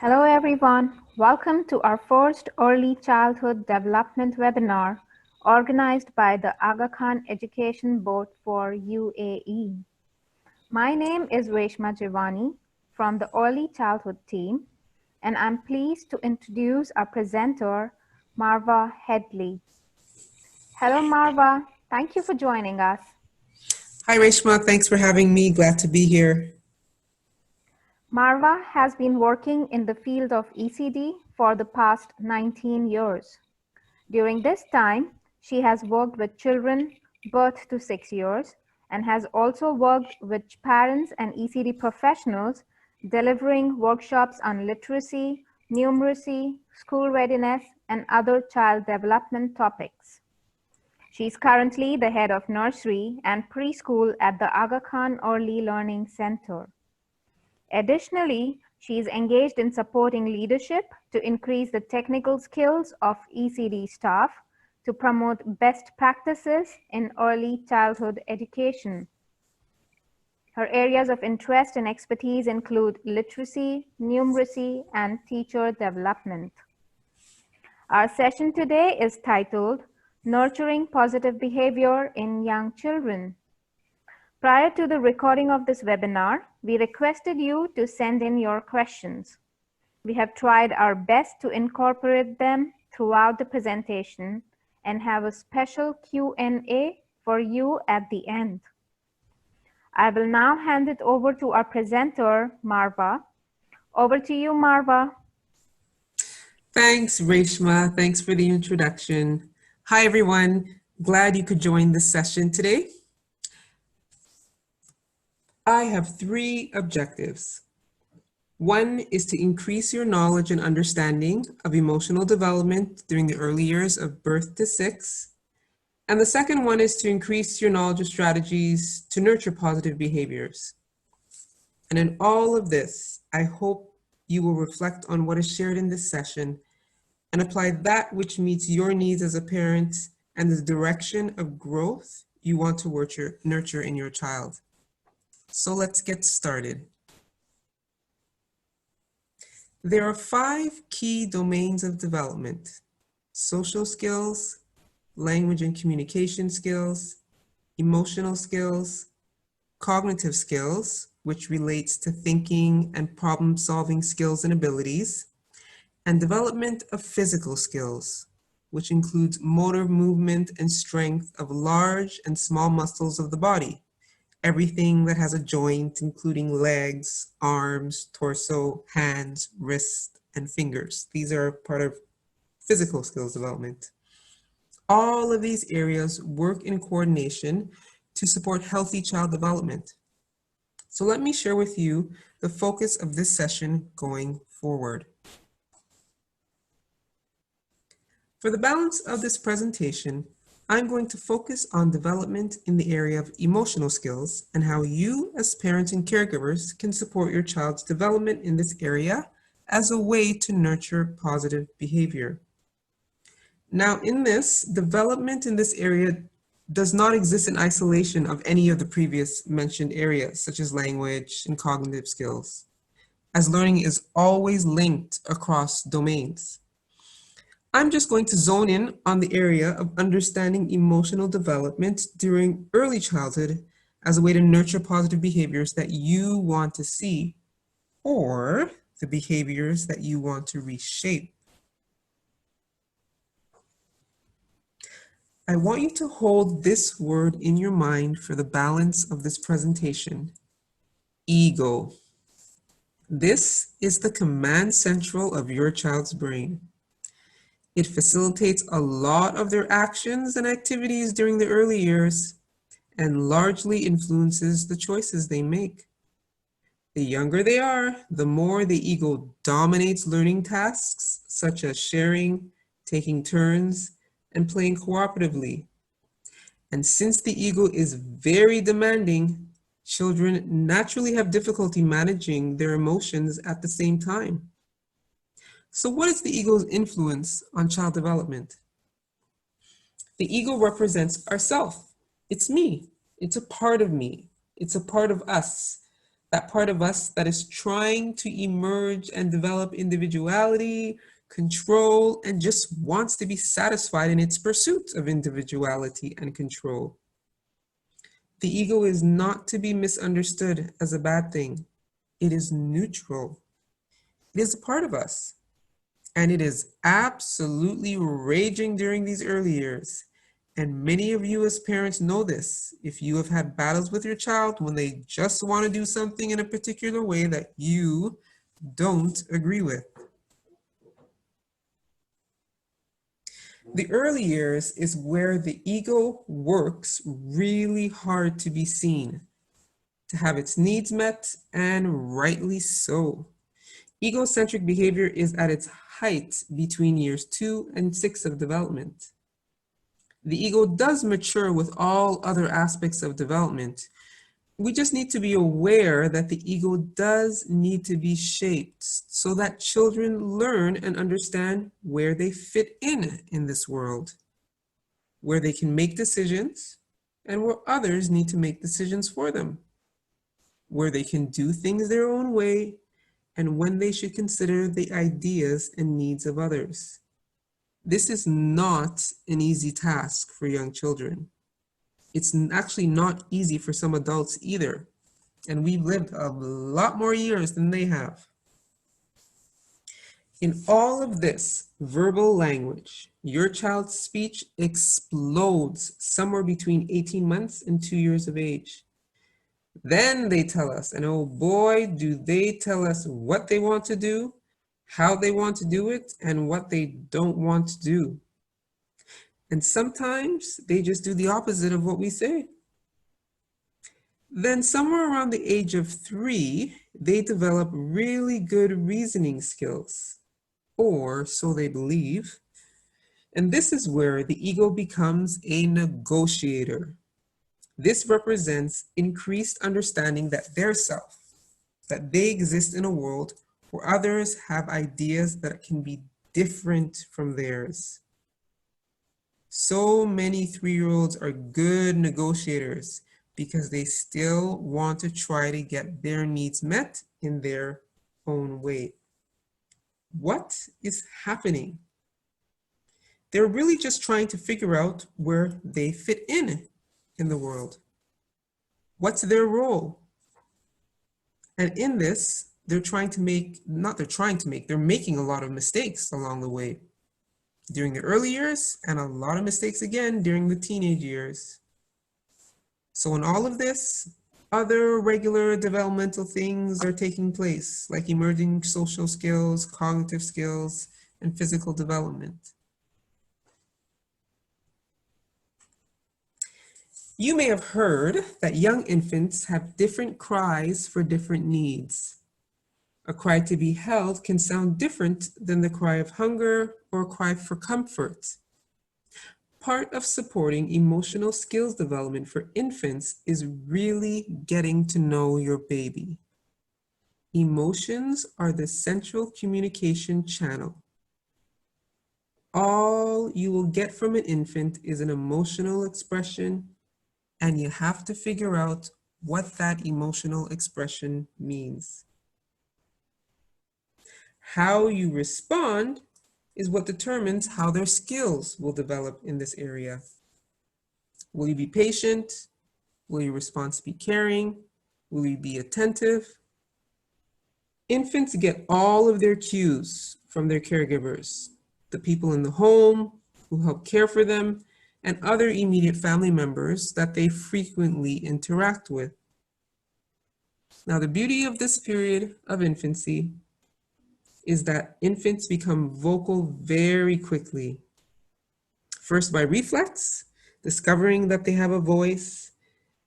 Hello everyone, welcome to our first Early Childhood Development webinar organized by the Aga Khan Education Board for UAE. My name is Reshma Jivani from the Early Childhood team, and I'm pleased to introduce our presenter, Marva Headley. Hello Marva, thank you for joining us. Hi Reshma, thanks for having me. Glad to be here. Marva has been working in the field of ECD for the past 19 years. During this time, she has worked with children birth to 6 years and has also worked with parents and ECD professionals delivering workshops on literacy, numeracy, school readiness, and other child development topics. She is currently the head of nursery and preschool at the Aga Khan Early Learning Center. Additionally, she is engaged in supporting leadership to increase the technical skills of ECD staff to promote best practices in early childhood education. Her areas of interest and expertise include literacy, numeracy, and teacher development. Our session today is titled Nurturing Positive Behavior in Young Children. Prior to the recording of this webinar, we requested you to send in your questions. We have tried our best to incorporate them throughout the presentation and have a special Q&A for you at the end. I will now hand it over to our presenter, Marva. Over to you, Marva. Thanks Reshma, thanks for the introduction. Hi everyone, glad you could join this session today. I have 3 objectives. One is to increase your knowledge and understanding of emotional development during the early years of birth to 6. And the second one is to increase your knowledge of strategies to nurture positive behaviors. And in all of this, I hope you will reflect on what is shared in this session and apply that which meets your needs as a parent and the direction of growth you want to nurture in your child. So let's get started. There are 5 key domains of development: social skills, language and communication skills, emotional skills, cognitive skills, which relates to thinking and problem-solving skills and abilities, and development of physical skills, which includes motor movement and strength of large and small muscles of the body, everything that has a joint, including legs, arms, torso, hands, wrists, and fingers. These are part of physical skills development. All of these areas work in coordination to support healthy child development. So let me share with you the focus of this session going forward. For the balance of this presentation, I'm going to focus on development in the area of emotional skills and how you as parents and caregivers can support your child's development in this area as a way to nurture positive behavior. Now, in this, development in this area does not exist in isolation of any of the previous mentioned areas, such as language and cognitive skills, as learning is always linked across domains. I'm just going to zone in on the area of understanding emotional development during early childhood as a way to nurture positive behaviors that you want to see, or the behaviors that you want to reshape. I want you to hold this word in your mind for the balance of this presentation: ego. This is the command central of your child's brain. It facilitates a lot of their actions and activities during the early years and largely influences the choices they make. The younger they are, the more the ego dominates learning tasks such as sharing, taking turns, and playing cooperatively. And since the ego is very demanding, children naturally have difficulty managing their emotions at the same time. So what is the ego's influence on child development? The ego represents ourself. It's me. It's a part of me. It's a part of us. that part of us that is trying to emerge and develop individuality, control, and just wants to be satisfied in its pursuit of individuality and control. The ego is not to be misunderstood as a bad thing. It is neutral. It is a part of us. And it is absolutely raging during these early years. And many of you as parents know this. If you have had battles with your child when they just want to do something in a particular way that you don't agree with. The early years is where the ego works really hard to be seen, to have its needs met, and rightly so. Egocentric behavior is at its height between years 2 and 6 of development. The ego does mature with all other aspects of development. We just need to be aware that the ego does need to be shaped so that children learn and understand where they fit in this world, where they can make decisions, and where others need to make decisions for them, where they can do things their own way, and when they should consider the ideas and needs of others. This is not an easy task for young children. It's actually not easy for some adults either. And we've lived a lot more years than they have. In all of this verbal language, your child's speech explodes somewhere between 18 months and 2 years of age. Then they tell us, and oh boy, do they tell us what they want to do, how they want to do it, and what they don't want to do. And sometimes they just do the opposite of what we say. Then somewhere around the age of 3, they develop really good reasoning skills, or so they believe. And this is where the ego becomes a negotiator. This represents increased understanding that their self, that they exist in a world where others have ideas that can be different from theirs. So many 3-year-olds are good negotiators because they still want to try to get their needs met in their own way. What is happening? They're really just trying to figure out where they fit in the world. What's their role? And in this, they're making a lot of mistakes along the way during the early years and a lot of mistakes again during the teenage years. So in all of this, other regular developmental things are taking place, like emerging social skills, cognitive skills, and physical development. You may have heard that young infants have different cries for different needs. A cry to be held can sound different than the cry of hunger or a cry for comfort. Part of supporting emotional skills development for infants is really getting to know your baby. Emotions are the central communication channel. All you will get from an infant is an emotional expression, and you have to figure out what that emotional expression means. How you respond is what determines how their skills will develop in this area. Will you be patient? Will your response be caring? Will you be attentive? Infants get all of their cues from their caregivers, the people in the home who help care for them, and other immediate family members that they frequently interact with. Now, the beauty of this period of infancy is that infants become vocal very quickly. First by reflex, discovering that they have a voice,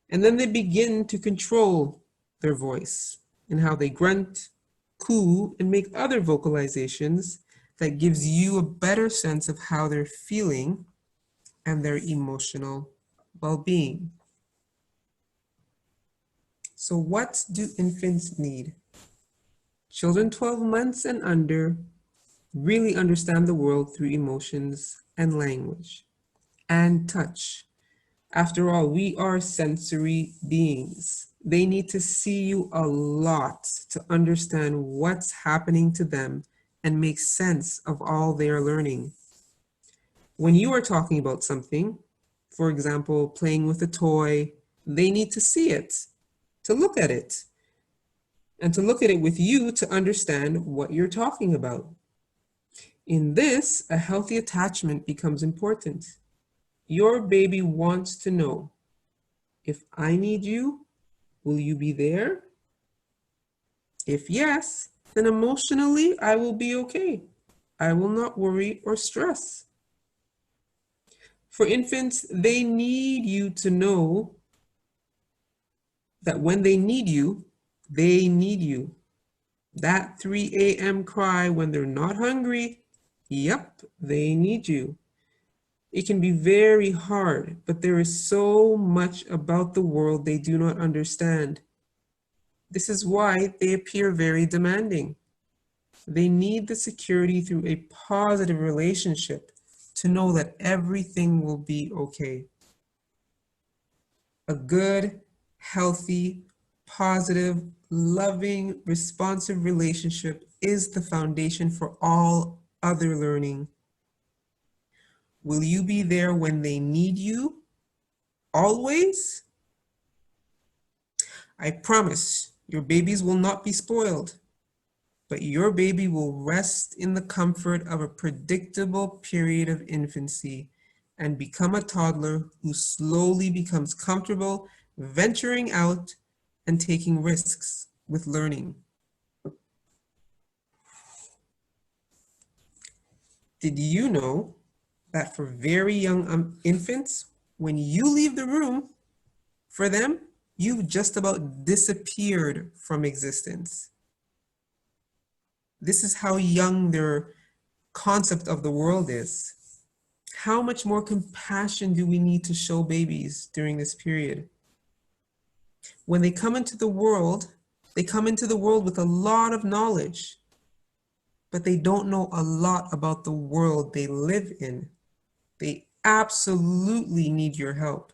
and then they begin to control their voice and how they grunt, coo, and make other vocalizations that gives you a better sense of how they're feeling and their emotional well-being. So what do infants need? Children 12 months and under really understand the world through emotions and language and touch. After all, we are sensory beings. They need to see you a lot to understand what's happening to them and make sense of all they are learning. When you are talking about something, for example, playing with a toy, they need to see it, to look at it, and to look at it with you to understand what you're talking about. In this, a healthy attachment becomes important. Your baby wants to know, if I need you, will you be there? If yes, then emotionally I will be okay. I will not worry or stress. For infants, they need you to know that when they need you, they need you. That 3 a.m. cry when they're not hungry, yep, they need you. It can be very hard, but there is so much about the world they do not understand. This is why they appear very demanding. They need the security through a positive relationship to know that everything will be okay. A good, healthy, positive, loving, responsive relationship is the foundation for all other learning. Will you be there when they need you? Always? I promise your babies will not be spoiled, but your baby will rest in the comfort of a predictable period of infancy and become a toddler who slowly becomes comfortable venturing out and taking risks with learning. Did you know that for very young infants, when you leave the room, for them, you've just about disappeared from existence? This is how young their concept of the world is. How much more compassion do we need to show babies during this period? When they come into the world, they come into the world with a lot of knowledge, but they don't know a lot about the world they live in. They absolutely need your help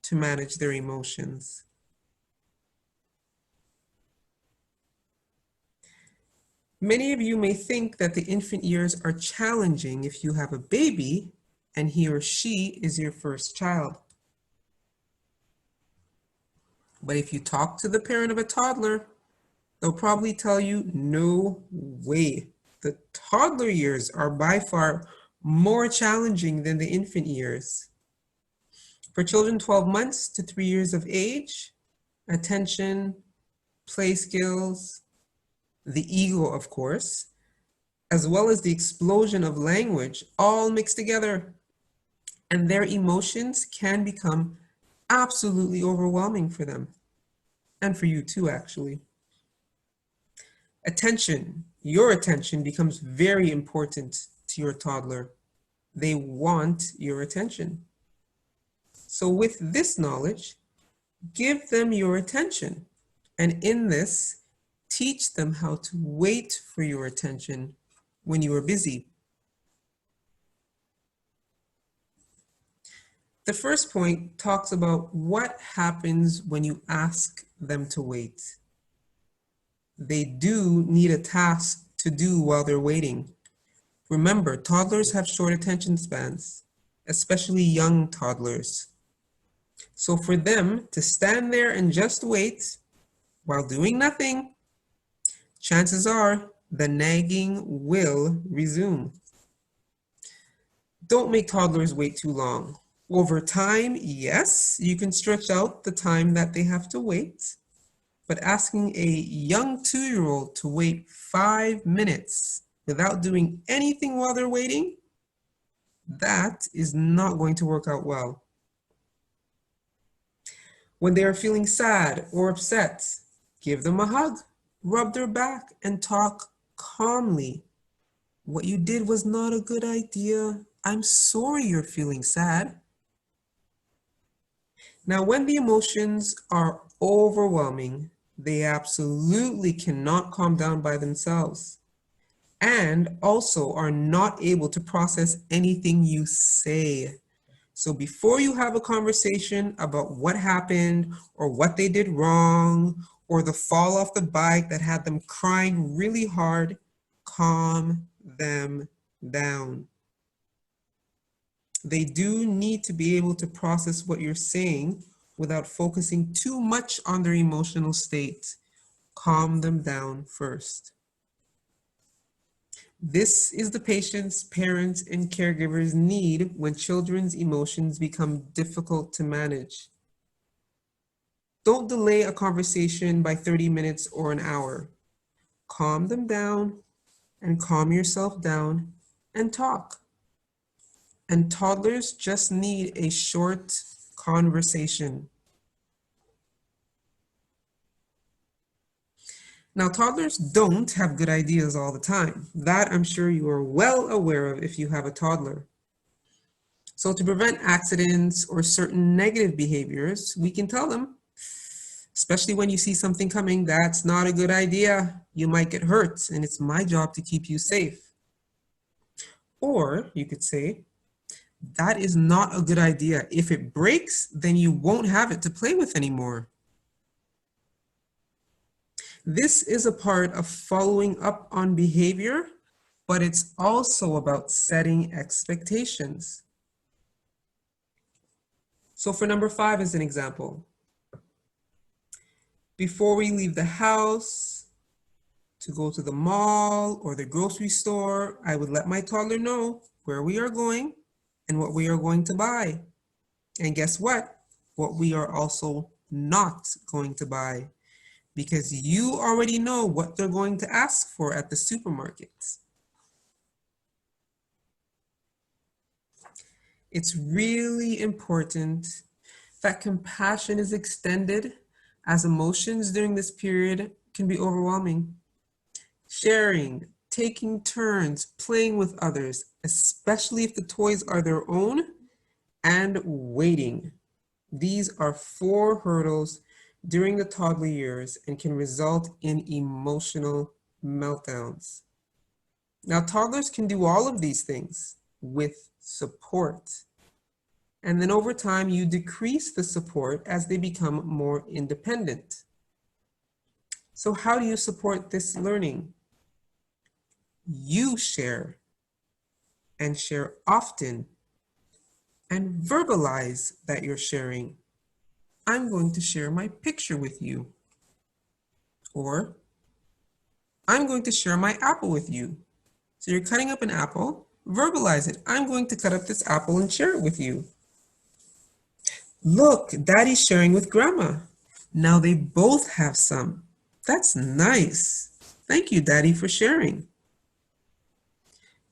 to manage their emotions. Many of you may think that the infant years are challenging if you have a baby and he or she is your first child. But if you talk to the parent of a toddler, they'll probably tell you, no way. The toddler years are by far more challenging than the infant years. For children 12 months to 3 years of age, attention, play skills, the ego, of course, as well as the explosion of language, all mixed together. And their emotions can become absolutely overwhelming for them. And for you too, actually. Attention, your attention becomes very important to your toddler. They want your attention. So with this knowledge, give them your attention. And in this, teach them how to wait for your attention when you are busy. The first point talks about what happens when you ask them to wait. They do need a task to do while they're waiting. Remember, toddlers have short attention spans, especially young toddlers. So for them to stand there and just wait while doing nothing, chances are the nagging will resume. Don't make toddlers wait too long. Over time, yes, you can stretch out the time that they have to wait, but asking a young 2-year-old to wait 5 minutes without doing anything while they're waiting, that is not going to work out well. When they are feeling sad or upset, give them a hug, rub their back, and talk calmly. What you did was not a good idea. I'm sorry you're feeling sad. Now, when the emotions are overwhelming, they absolutely cannot calm down by themselves and also are not able to process anything you say. So before you have a conversation about what happened or what they did wrong or the fall off the bike that had them crying really hard, calm them down. They do need to be able to process what you're saying without focusing too much on their emotional state. Calm them down first. This is the patience parents and caregivers need when children's emotions become difficult to manage. Don't delay a conversation by 30 minutes or an hour. Calm them down and calm yourself down and talk. And toddlers just need a short conversation. Now, toddlers don't have good ideas all the time. That I'm sure you are well aware of if you have a toddler. So to prevent accidents or certain negative behaviors, we can tell them, especially when you see something coming, that's not a good idea. You might get hurt, and it's my job to keep you safe. Or you could say, that is not a good idea. If it breaks, then you won't have it to play with anymore. This is a part of following up on behavior, but it's also about setting expectations. So for number 5 as an example, before we leave the house to go to the mall or the grocery store, I would let my toddler know where we are going and what we are going to buy. And guess what? What we are also not going to buy, because you already know what they're going to ask for at the supermarket. It's really important that compassion is extended, as emotions during this period can be overwhelming. Sharing, taking turns, playing with others, especially if the toys are their own, and waiting. These are 4 hurdles during the toddler years and can result in emotional meltdowns. Now, toddlers can do all of these things with support. And then over time, you decrease the support as they become more independent. So how do you support this learning? You share, and share often, and verbalize that you're sharing. I'm going to share my picture with you. Or, I'm going to share my apple with you. So you're cutting up an apple, verbalize it. I'm going to cut up this apple and share it with you. Look, Daddy's sharing with Grandma. Now they both have some. That's nice. Thank you, Daddy, for sharing.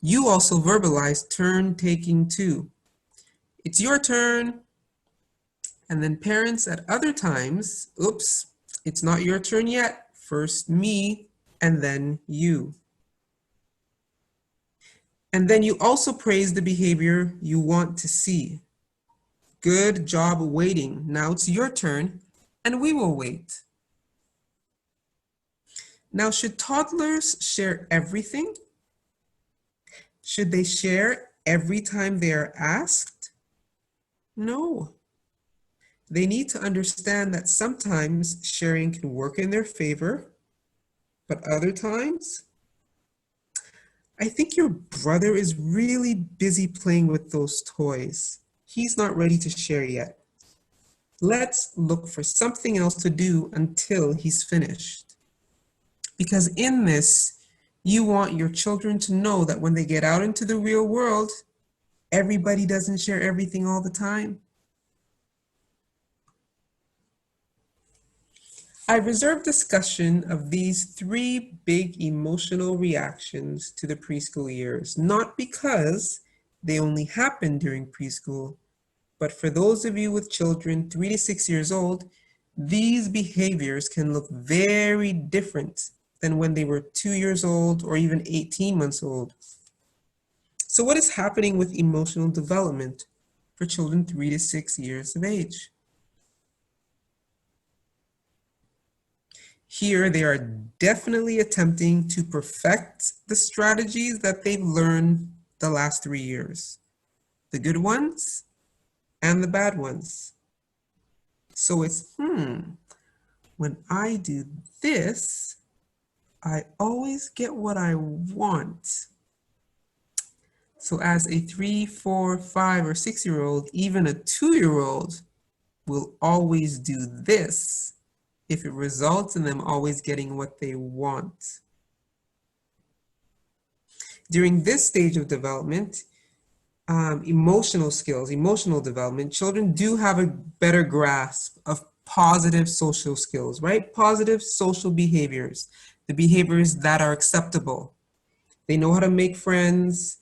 You also verbalize turn taking too. It's your turn. And then parents at other times, oops, it's not your turn yet. First me, and then you. And then you also praise the behavior you want to see. Good job waiting. Now it's your turn, and we will wait. Now, should toddlers share everything? Should they share every time they are asked? No. They need to understand that sometimes sharing can work in their favor, but other times, I think your brother is really busy playing with those toys. He's not ready to share yet. Let's look for something else to do until he's finished. Because in this, you want your children to know that when they get out into the real world, everybody doesn't share everything all the time. I reserved discussion of these 3 big emotional reactions to the preschool years, not because they only happen during preschool, but for those of you with children 3 to 6 years old, these behaviors can look very different than when they were 2 years old or even 18 months old. So what is happening with emotional development for children 3 to 6 years of age? Here, they are definitely attempting to perfect the strategies that they've learned the last 3 years. The good ones and the bad ones. So it's, when I do this, I always get what I want. So as a 3, 4, 5, or 6-year-old, even a 2-year-old will always do this if it results in them always getting what they want. During this stage of development, emotional development, children do have a better grasp of positive social skills, right? Positive social behaviors, the behaviors that are acceptable. They know how to make friends.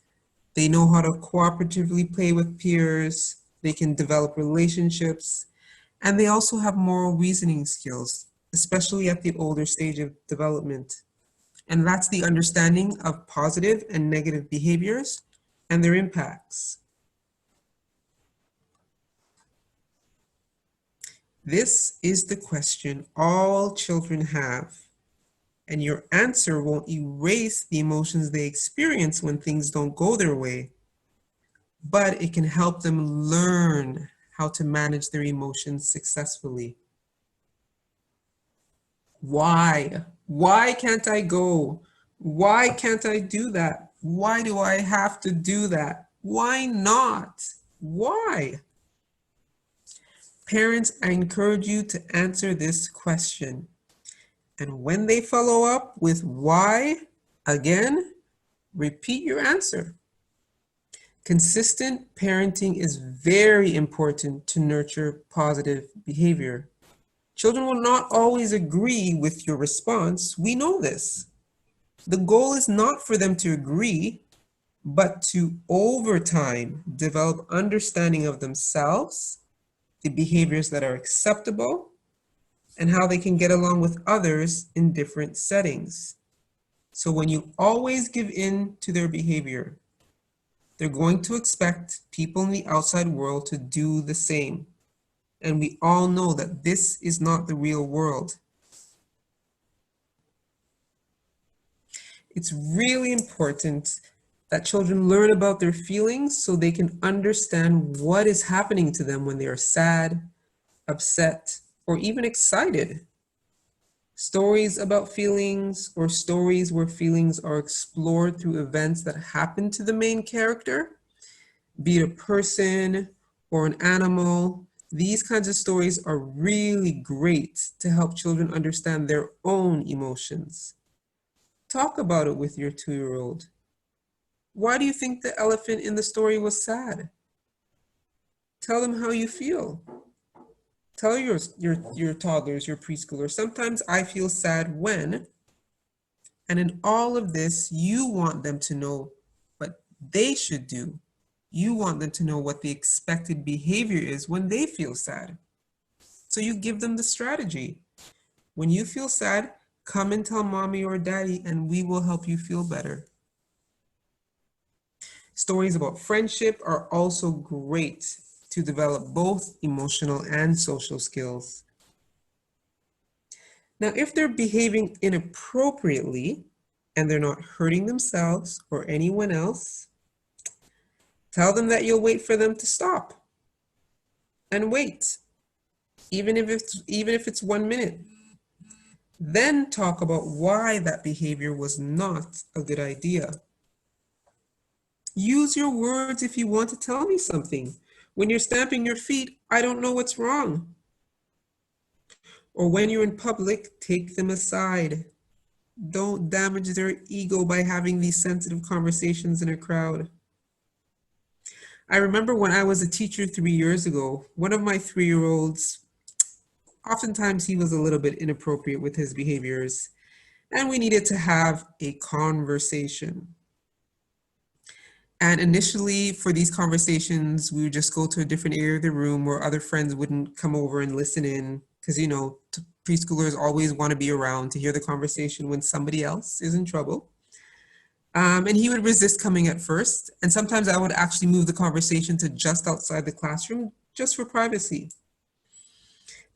They know how to cooperatively play with peers. They can develop relationships. And they also have moral reasoning skills, especially at the older stage of development. And that's the understanding of positive and negative behaviors and their impacts. This is the question all children have, and your answer won't erase the emotions they experience when things don't go their way, but it can help them learn how to manage their emotions successfully. Why? Why can't I go? Why can't I do that? Why do I have to do that? Why not? Why? Parents, I encourage you to answer this question. And when they follow up with why, again, repeat your answer. Consistent parenting is very important to nurture positive behavior. Children will not always agree with your response. We know this. The goal is not for them to agree, but to, over time, develop understanding of themselves, the behaviors that are acceptable, and how they can get along with others in different settings. So when you always give in to their behavior, they're going to expect people in the outside world to do the same. And we all know that this is not the real world. It's really important that children learn about their feelings so they can understand what is happening to them when they are sad, upset, or even excited. Stories about feelings, or stories where feelings are explored through events that happen to the main character, be it a person or an animal, these kinds of stories are really great to help children understand their own emotions. Talk about it with your 2-year-old. Why do you think the elephant in the story was sad? Tell them how you feel. Tell your toddlers, your preschoolers, sometimes I feel sad when, and in all of this, you want them to know what they should do. You want them to know what the expected behavior is when they feel sad. So you give them the strategy. When you feel sad, come and tell mommy or daddy, and we will help you feel better. Stories about friendship are also great to develop both emotional and social skills. Now, if they're behaving inappropriately and they're not hurting themselves or anyone else, tell them that you'll wait for them to stop. And wait, even if it's 1 minute. Then talk about why that behavior was not a good idea. Use your words if you want to tell me something. When you're stamping your feet, I don't know what's wrong. Or when you're in public, take them aside. Don't damage their ego by having these sensitive conversations in a crowd. I remember when I was a teacher 3 years ago, one of my 3-year-olds, oftentimes he was a little bit inappropriate with his behaviors, and we needed to have a conversation. And initially, for these conversations, we would just go to a different area of the room where other friends wouldn't come over and listen in, because, preschoolers always want to be around to hear the conversation when somebody else is in trouble. And he would resist coming at first. And sometimes I would actually move the conversation to just outside the classroom, just for privacy.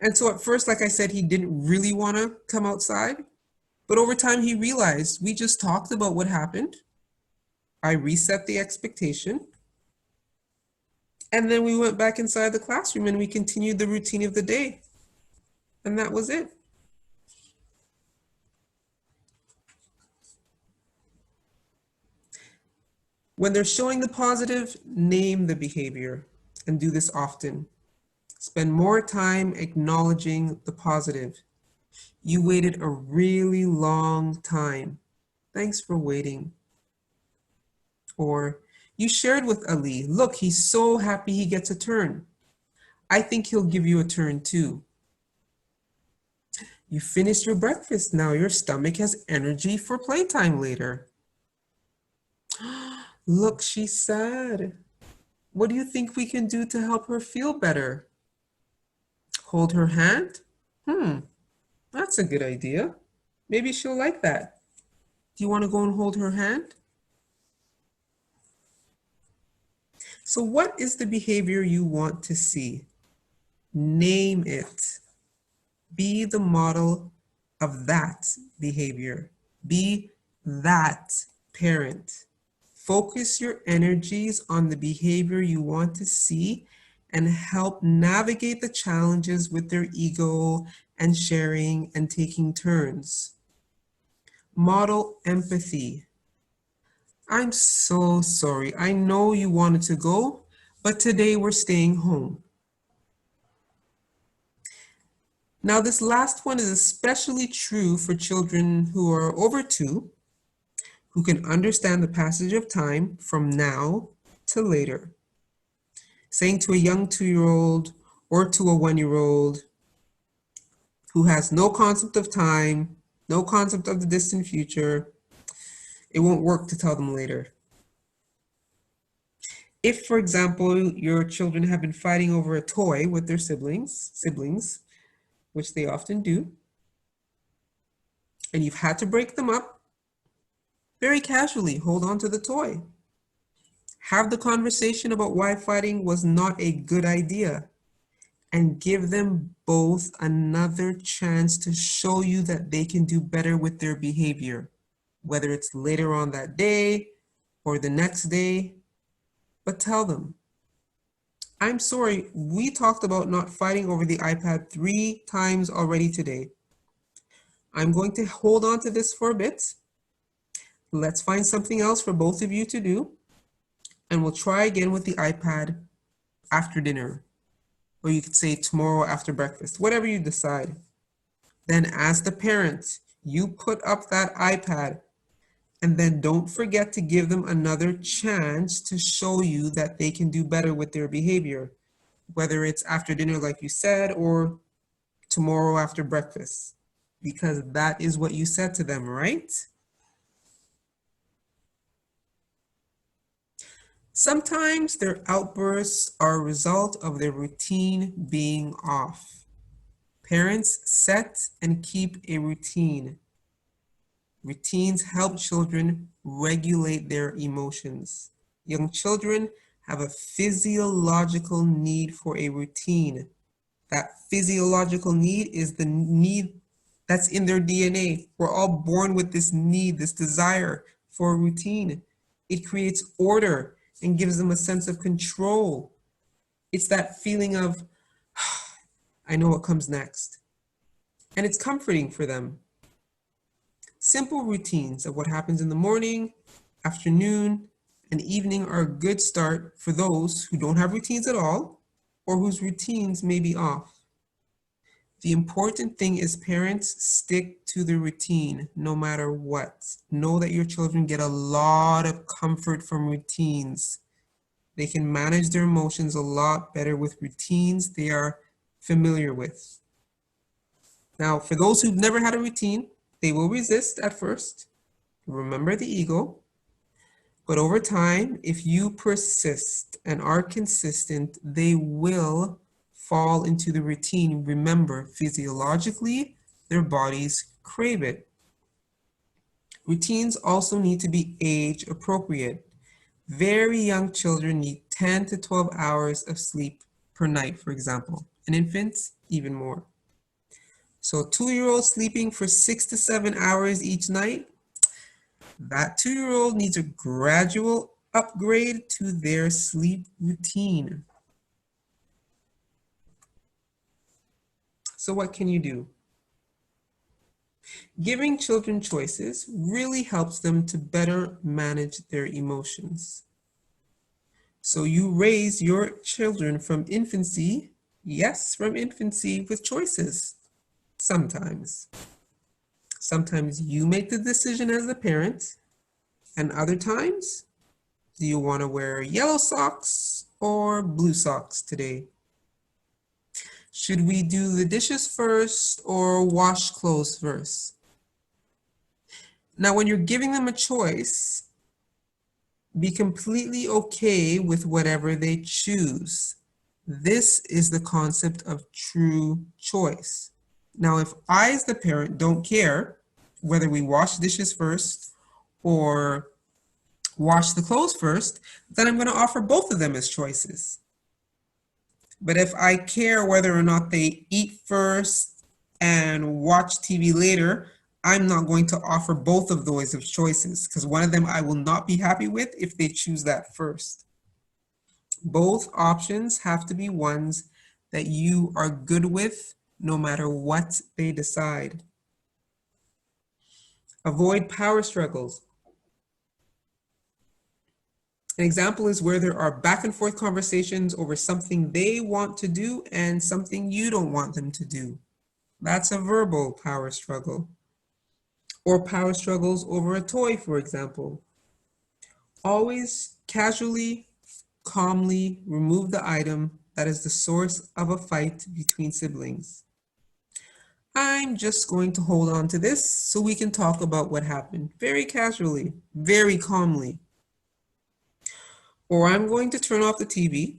And so at first, like I said, he didn't really want to come outside. But over time, he realized we just talked about what happened. I reset the expectation. And then we went back inside the classroom and we continued the routine of the day. And that was it. When they're showing the positive, name the behavior and do this often. Spend more time acknowledging the positive. You waited a really long time. Thanks for waiting. Or you shared with Ali, look, he's so happy he gets a turn. I think he'll give you a turn too. You finished your breakfast. Now your stomach has energy for playtime later. Look, she's sad. What do you think we can do to help her feel better? Hold her hand? That's a good idea. Maybe she'll like that. Do you want to go and hold her hand? So what is the behavior you want to see? Name it. Be the model of that behavior. Be that parent. Focus your energies on the behavior you want to see and help navigate the challenges with their ego and sharing and taking turns. Model empathy. I'm so sorry. I know you wanted to go, but today we're staying home. Now, this last one is especially true for children who are over 2, who can understand the passage of time from now to later. Saying to a young 2-year-old or to a 1-year-old who has no concept of time, no concept of the distant future, it won't work to tell them later. If, for example, your children have been fighting over a toy with their siblings, which they often do, and you've had to break them up, very casually hold on to the toy. Have the conversation about why fighting was not a good idea, and give them both another chance to show you that they can do better with their behavior, whether it's later on that day or the next day. But tell them, I'm sorry, we talked about not fighting over the iPad 3 times already today. I'm going to hold on to this for a bit. Let's find something else for both of you to do, and we'll try again with the iPad after dinner. Or you could say tomorrow after breakfast, whatever you decide. Then as the parent, you put up that iPad, and then don't forget to give them another chance to show you that they can do better with their behavior, whether it's after dinner, like you said, or tomorrow after breakfast, because that is what you said to them, right? Sometimes their outbursts are a result of their routine being off. Parents set and keep a routine. Routines help children regulate their emotions. Young children have a physiological need for a routine. That physiological need is the need that's in their DNA. We're all born with this need, this desire for a routine. It creates order and gives them a sense of control. It's that feeling of, I know what comes next. And it's comforting for them. Simple routines of what happens in the morning, afternoon, and evening are a good start for those who don't have routines at all or whose routines may be off. The important thing is parents stick to the routine no matter what. Know that your children get a lot of comfort from routines. They can manage their emotions a lot better with routines they are familiar with. Now, for those who've never had a routine, they will resist at first. Remember the ego. But over time, if you persist and are consistent, they will fall into the routine. Remember, physiologically, their bodies crave it. Routines also need to be age appropriate. Very young children need 10 to 12 hours of sleep per night, for example, and infants, even more. So a 2-year-old sleeping for 6 to 7 hours each night, that 2-year-old needs a gradual upgrade to their sleep routine. So what can you do? Giving children choices really helps them to better manage their emotions. So you raise your children from infancy, yes, from infancy with choices. Sometimes. Sometimes you make the decision as a parent, and other times, do you want to wear yellow socks or blue socks today? Should we do the dishes first or wash clothes first? Now, when you're giving them a choice, be completely okay with whatever they choose. This is the concept of true choice. Now, if I, as the parent, don't care whether we wash dishes first or wash the clothes first, then I'm going to offer both of them as choices. But if I care whether or not they eat first and watch TV later, I'm not going to offer both of those as choices because one of them I will not be happy with if they choose that first. Both options have to be ones that you are good with no matter what they decide. Avoid power struggles. An example is where there are back and forth conversations over something they want to do and something you don't want them to do. That's a verbal power struggle. Or power struggles over a toy, for example. Always casually, calmly remove the item that is the source of a fight between siblings. I'm just going to hold on to this so we can talk about what happened very casually, very calmly. Or I'm going to turn off the TV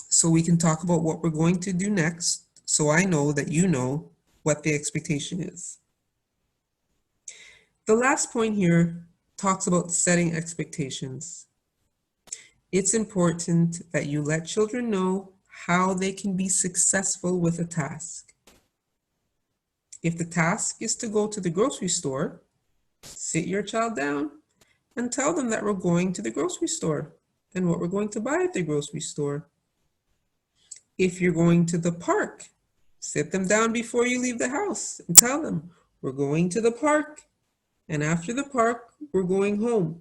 so we can talk about what we're going to do next so I know that you know what the expectation is. The last point here talks about setting expectations. It's important that you let children know how they can be successful with a task. If the task is to go to the grocery store, sit your child down and tell them that we're going to the grocery store and what we're going to buy at the grocery store. If you're going to the park, sit them down before you leave the house and tell them, we're going to the park, and after the park, we're going home.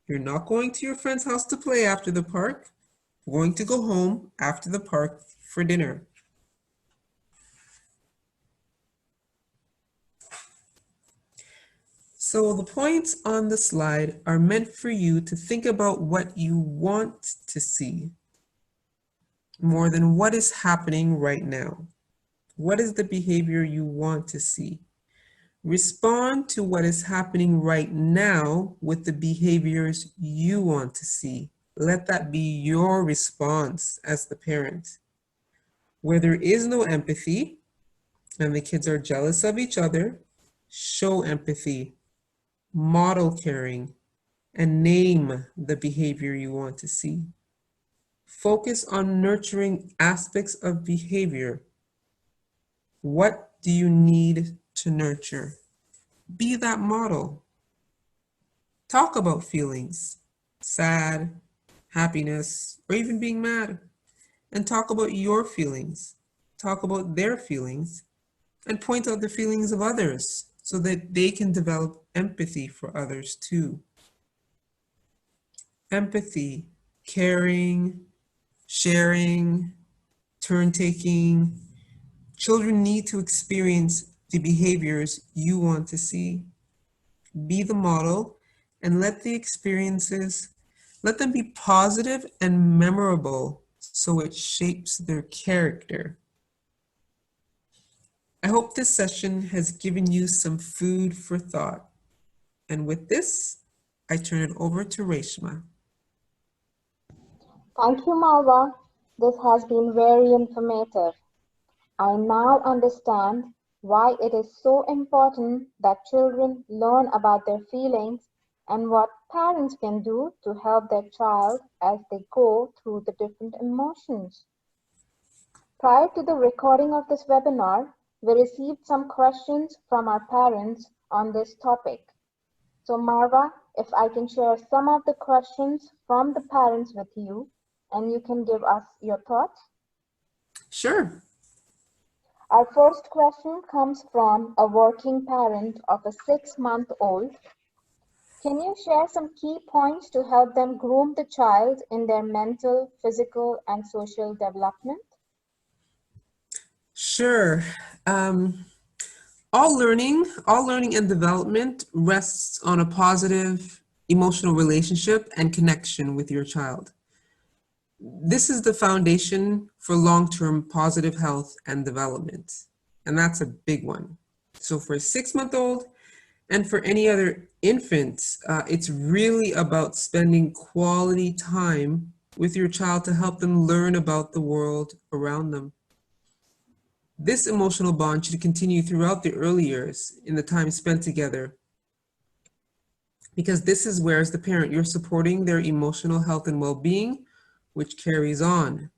You're not going to your friend's house to play after the park. We're going to go home after the park for dinner. So the points on the slide are meant for you to think about what you want to see more than what is happening right now. What is the behavior you want to see? Respond to what is happening right now with the behaviors you want to see. Let that be your response as the parent. Where there is no empathy and the kids are jealous of each other, show empathy, model caring, and name the behavior you want to see. Focus on nurturing aspects of behavior. What do you need to nurture? Be that model. Talk about feelings, sad, happiness, or even being mad, and talk about your feelings. Talk about their feelings and point out the feelings of others so that they can develop empathy for others too. Empathy, caring, sharing, turn taking. Children need to experience the behaviors you want to see. Be the model and let the experiences, let them be positive and memorable so it shapes their character. I hope this session has given you some food for thought. And with this, I turn it over to Reshma. Thank you, Malva. This has been very informative. I now understand why it is so important that children learn about their feelings and what parents can do to help their child as they go through the different emotions. Prior to the recording of this webinar, we received some questions from our parents on this topic. So Marva, if I can share some of the questions from the parents with you, and you can give us your thoughts. Sure. Our first question comes from a working parent of a 6-month-old. Can you share some key points to help them groom the child in their mental, physical, and social development? Sure. Um, all learning and development rests on a positive emotional relationship and connection with your child. This is the foundation for long-term positive health and development, and that's a big one. So for a 6-month-old and for any other infant, it's really about spending quality time with your child to help them learn about the world around them. This emotional bond should continue throughout the early years in the time spent together, because this is where, as the parent, you're supporting their emotional health and well-being, which carries on.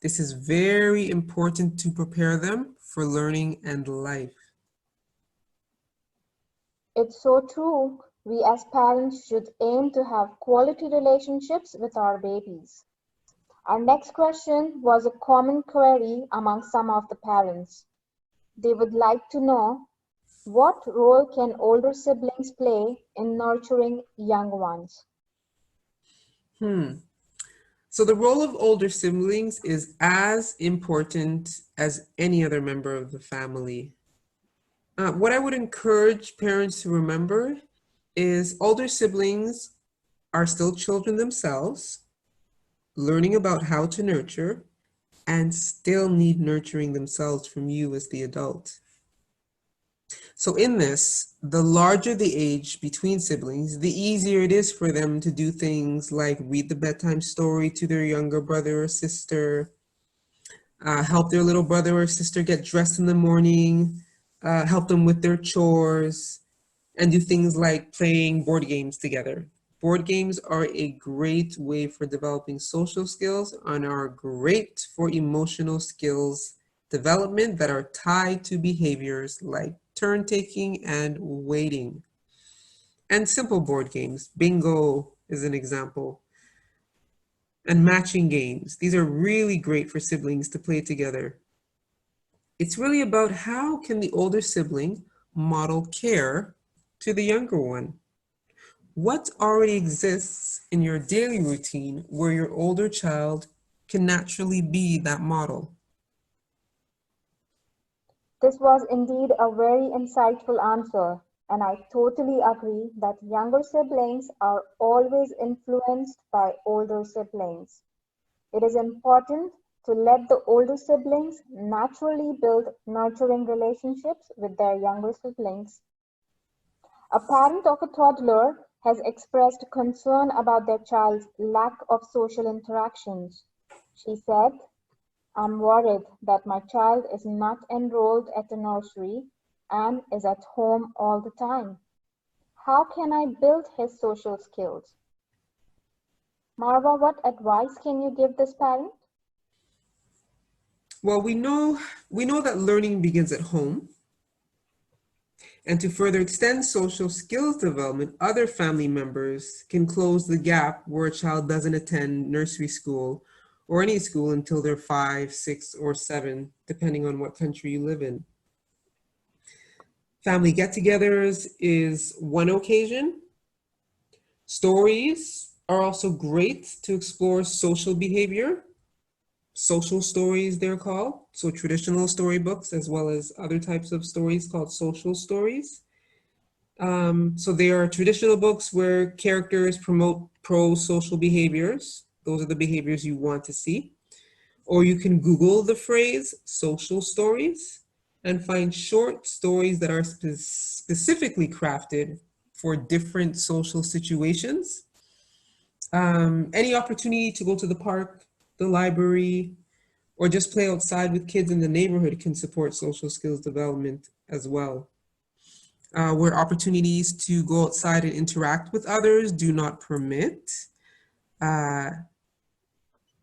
This is very important to prepare them for learning and life. It's so true. We as parents should aim to have quality relationships with our babies. Our next question was a common query among some of the parents. They would like to know, what role can older siblings play in nurturing young ones? So the role of older siblings is as important as any other member of the family. What I would encourage parents to remember is older siblings are still children themselves, learning about how to nurture, and still need nurturing themselves from you as the adult. So in this, the larger the age between siblings, the easier it is for them to do things like read the bedtime story to their younger brother or sister, help their little brother or sister get dressed in the morning, help them with their chores, and do things like playing board games together. Board games are a great way for developing social skills and are great for emotional skills development that are tied to behaviors like turn taking and waiting. And simple board games, bingo is an example, and matching games. These are really great for siblings to play together. It's really about how can the older sibling model care to the younger one. What already exists in your daily routine where your older child can naturally be that model? This was indeed a very insightful answer, and I totally agree that younger siblings are always influenced by older siblings. It is important to let the older siblings naturally build nurturing relationships with their younger siblings. A parent of a toddler has expressed concern about their child's lack of social interactions. She said, "I'm worried that my child is not enrolled at a nursery and is at home all the time. How can I build his social skills?" Marwa, what advice can you give this parent? Well, we know that learning begins at home. And to further extend social skills development, other family members can close the gap where a child doesn't attend nursery school or any school until they're 5, 6, or 7, depending on what country you live in. Family get-togethers is one occasion. Stories are also great to explore social behavior. Social stories, they're called. So traditional storybooks, as well as other types of stories called social stories. So they are traditional books where characters promote pro-social behaviors. Those are the behaviors you want to see. Or you can Google the phrase social stories and find short stories that are specifically crafted for different social situations. Any opportunity to go to the park, the library, or just play outside with kids in the neighborhood can support social skills development as well. Where opportunities to go outside and interact with others do not permit. Uh,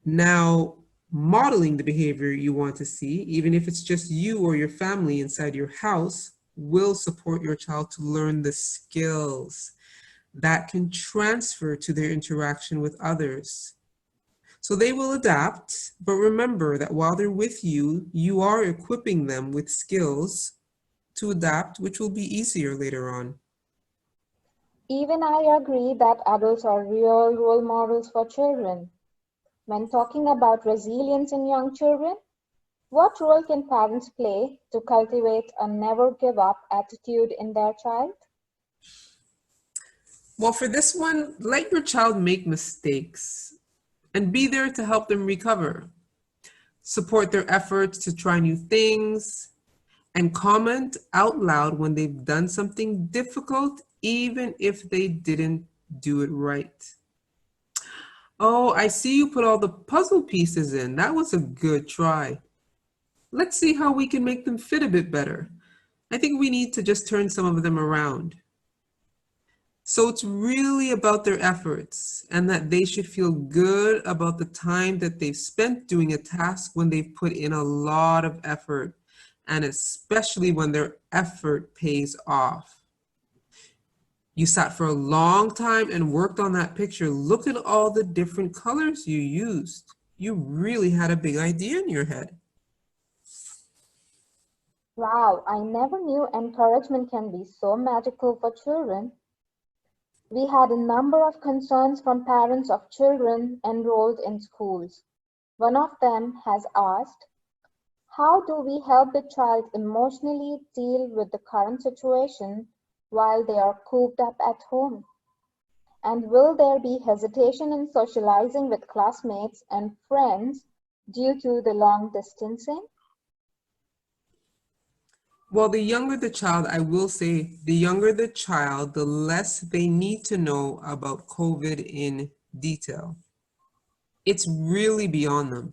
Now, modeling the behavior you want to see, even if it's just you or your family inside your house, will support your child to learn the skills that can transfer to their interaction with others. So they will adapt, but remember that while they're with you, you are equipping them with skills to adapt, which will be easier later on. Even I agree that adults are real role models for children. When talking about resilience in young children, what role can parents play to cultivate a never give up attitude in their child? Well, for this one, let your child make mistakes and be there to help them recover. Support their efforts to try new things and comment out loud when they've done something difficult, even if they didn't do it right. Oh, I see you put all the puzzle pieces in. That was a good try. Let's see how we can make them fit a bit better. I think we need to just turn some of them around. So it's really about their efforts and that they should feel good about the time that they've spent doing a task when they've put in a lot of effort, and especially when their effort pays off. You sat for a long time and worked on that picture. Look at all the different colors you used. You really had a big idea in your head. Wow, I never knew encouragement can be so magical for children. We had a number of concerns from parents of children enrolled in schools. One of them has asked, how do we help the child emotionally deal with the current situation while they are cooped up at home? And will there be hesitation in socializing with classmates and friends due to the long distancing? Well, the younger the child, I will say, the younger the child, the less they need to know about COVID in detail. It's really beyond them.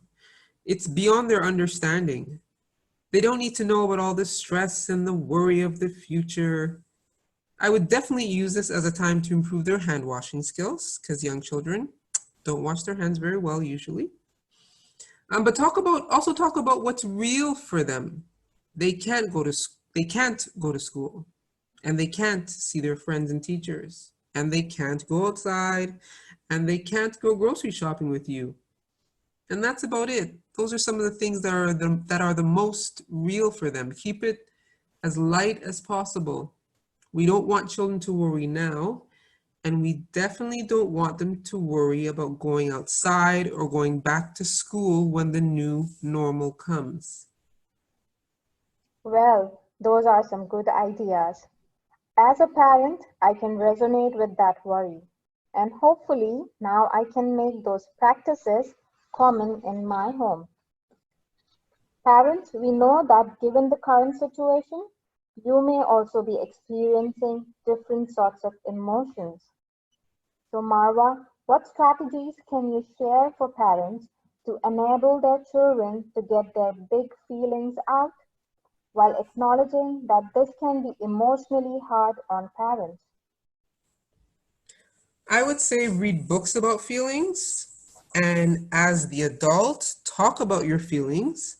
It's beyond their understanding. They don't need to know about all the stress and the worry of the future. I would definitely use this as a time to improve their hand washing skills because young children don't wash their hands very well usually. But talk about what's real for them. They can't go to school, and they can't see their friends and teachers, and they can't go outside, and they can't go grocery shopping with you. And that's about it. Those are some of the things that are the most real for them. Keep it as light as possible. We don't want children to worry now, and we definitely don't want them to worry about going outside or going back to school when the new normal comes. Well, those are some good ideas. As a parent, I can resonate with that worry. And hopefully, now I can make those practices common in my home. Parents, we know that given the current situation, you may also be experiencing different sorts of emotions. So, Marwa, what strategies can you share for parents to enable their children to get their big feelings out while acknowledging that this can be emotionally hard on parents? I would say read books about feelings, and as the adult, talk about your feelings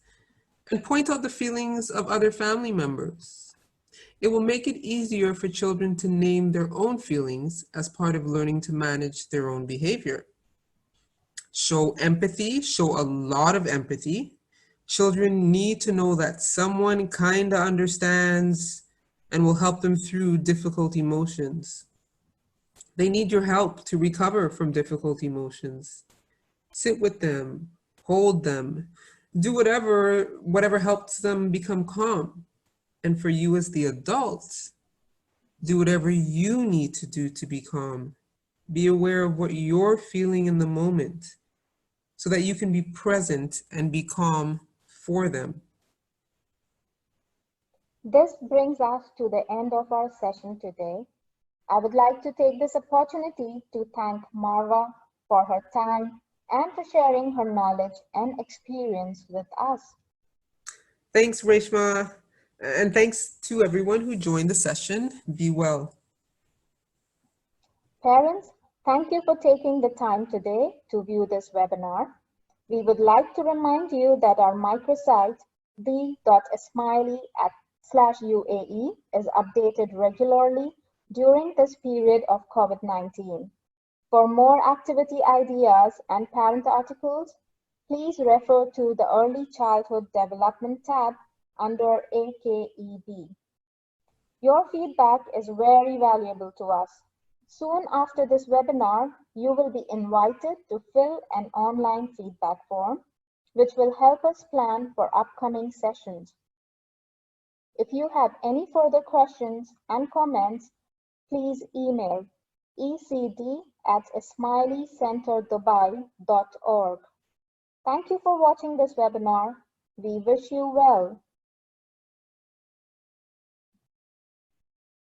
and point out the feelings of other family members. It will make it easier for children to name their own feelings as part of learning to manage their own behavior. Show empathy, show a lot of empathy. Children need to know that someone kind of understands and will help them through difficult emotions. They need your help to recover from difficult emotions. Sit with them, hold them, do whatever helps them become calm. And for you as the adult, do whatever you need to do to be calm. Be aware of what you're feeling in the moment so that you can be present and be calm for them. This brings us to the end of our session today. I would like to take this opportunity to thank Marwa for her time and for sharing her knowledge and experience with us. Thanks, Reshma, and thanks to everyone who joined the session. Be well. Parents, thank you for taking the time today to view this webinar. We would like to remind you that our microsite, the.smiley/UAE, is updated regularly during this period of COVID-19. For more activity ideas and parent articles, please refer to the Early Childhood Development tab under AKED. Your feedback is very valuable to us. Soon after this webinar, you will be invited to fill an online feedback form, which will help us plan for upcoming sessions. If you have any further questions and comments, please email ecd@smileycenterdubai.org. Thank you for watching this webinar. We wish you well.